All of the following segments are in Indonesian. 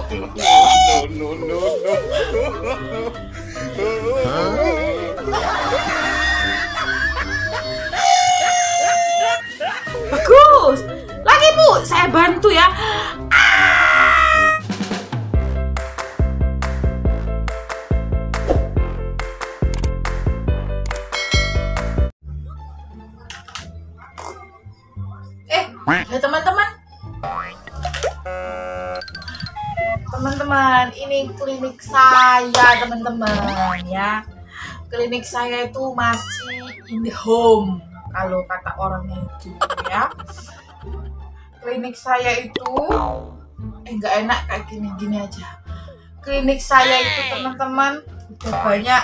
No, no, no. Bagus. Lagi Bu, saya bantu ya. Ya teman-teman, ini klinik saya teman-teman ya. Klinik saya itu masih in the home kalau kata orang itu ya. Klinik saya itu nggak enak kayak gini-gini aja. Klinik saya itu teman-teman udah banyak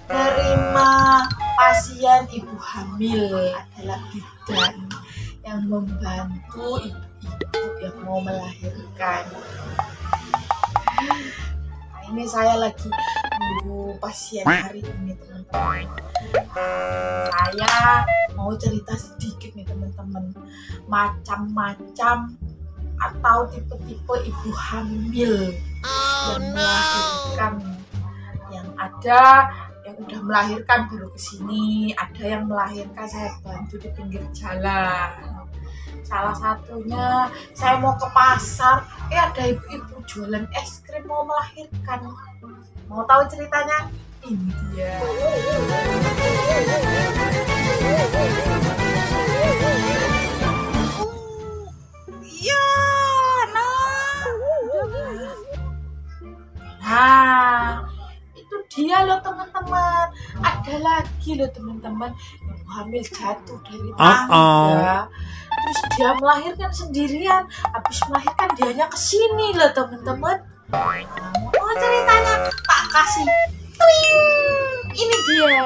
nerima pasien ibu hamil, adalah bidan yang membantu ibu-ibu yang mau melahirkan. Nah, ini saya lagi nunggu pasien hari ini teman-teman. Saya mau cerita sedikit nih teman-teman, macam-macam atau tipe-tipe ibu hamil yang melahirkan. Yang ada yang udah melahirkan baru kesini, ada yang melahirkan saya bantu di pinggir jalan. Salah satunya saya mau ke pasar, ada ibu-ibu jualan es krim mau melahirkan. Mau tahu ceritanya? Ini dia. Iya, nah, itu dia loh teman-teman. Ada lagi loh teman-teman, ibu hamil jatuh dari tangga. Terus dia melahirkan sendirian. Habis melahirkan dianya kesini loh teman-teman. Mau ceritanya tak kasih. Tling! Ini dia.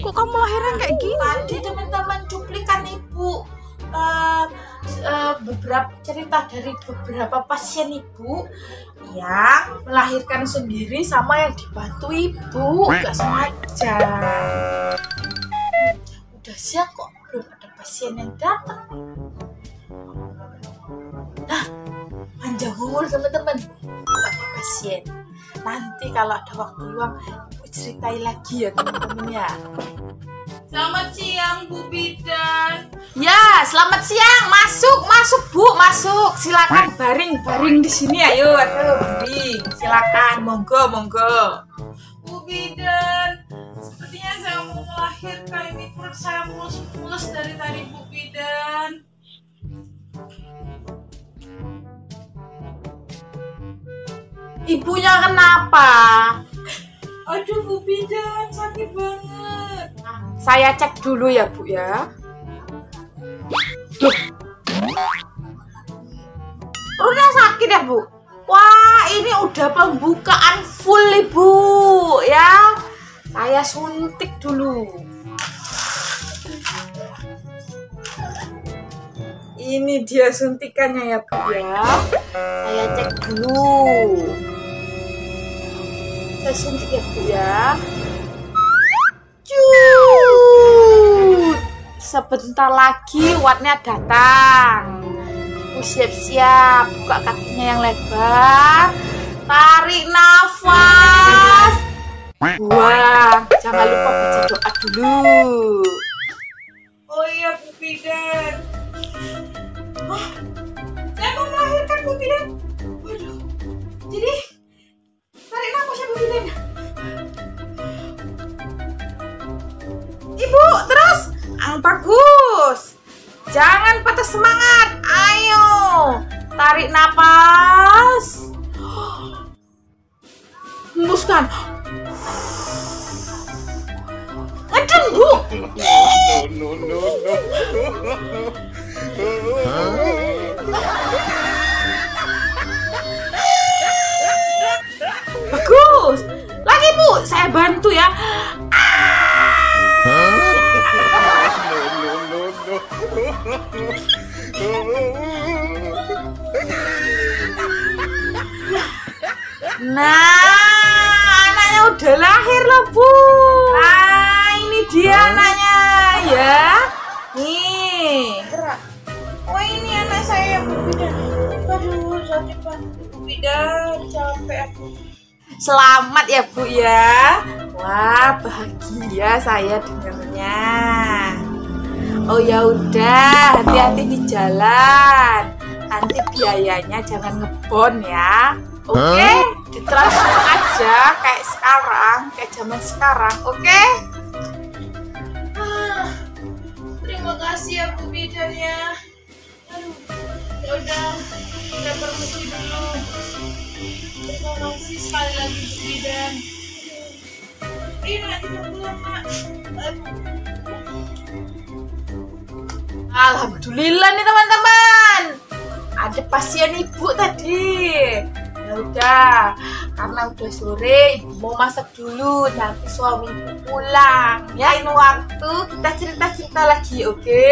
Kok kamu lahiran kayak gini? Tadi teman-teman cuplikan ibu beberapa cerita dari beberapa pasien ibu yang melahirkan sendiri sama yang dibantu ibu, nggak sengaja. Udah siang kok belum ada pasien yang datang. Nah, panjang umur teman-teman, ada pasien. Nanti kalau ada waktu luang ibu ceritain lagi ya teman-teman ya. Selamat siang Bu Bidan. Ya, selamat siang. Masuk Bu, masuk. Silakan baring di sini ayo. Aduh, baring. Silakan, monggo. Bu Bidan, sepertinya saya mau melahirkan, ini perut saya mulus dari tadi Bu Bidan. Ibunya kenapa? Aduh Bu Bidan, sakit banget. Saya cek dulu ya Bu ya. Loh, perutnya sakit ya Bu? Wah, ini udah pembukaan full Ibu ya. Saya suntik dulu. Ini dia suntikannya ya Bu ya. Saya cek dulu. Saya suntik ya Bu ya. Sebentar lagi wattnya datang. Siap-siap, buka kakinya yang lebar, tarik nafas, buang. Jangan lupa baca doa dulu. Oh iya Bu Bidan. Saya mau melahirkan Bu Bidan. Waduh, jadi tarik nafas ya Bu Bidan. Ibu, terus. Bagus. Jangan patah semangat. Ayo. Tarik napas. Hembuskan. Ngeden, Bu. No. Bagus. Lagi, Bu. Saya bantu ya. Nah, anaknya udah lahir loh Bu. Nah ini dia anaknya ya. Nih. Oh ini anak saya Bu Bidan. Aduh sakit banget Bu Bidan, capek aku. Selamat ya Bu ya. Wah bahagia saya dengarnya. Oh ya udah, hati-hati di jalan. Nanti biayanya jangan ngebon ya. Oke, ditransfer aja kayak sekarang, kayak zaman sekarang. Oke? Terima kasih ya Bu Bidan ya. Aduh, ya udah, saya permisi dulu. Terima kasih sekali lagi Bu Bidan. Ayo nak kita pulang nak. Alhamdulillah nih teman-teman. Ada pasien ibu tadi. Ya udah, karena udah sore, ibu mau masak dulu. Nanti suami ibu pulang. Ya ini waktu kita cerita-cerita lagi, oke?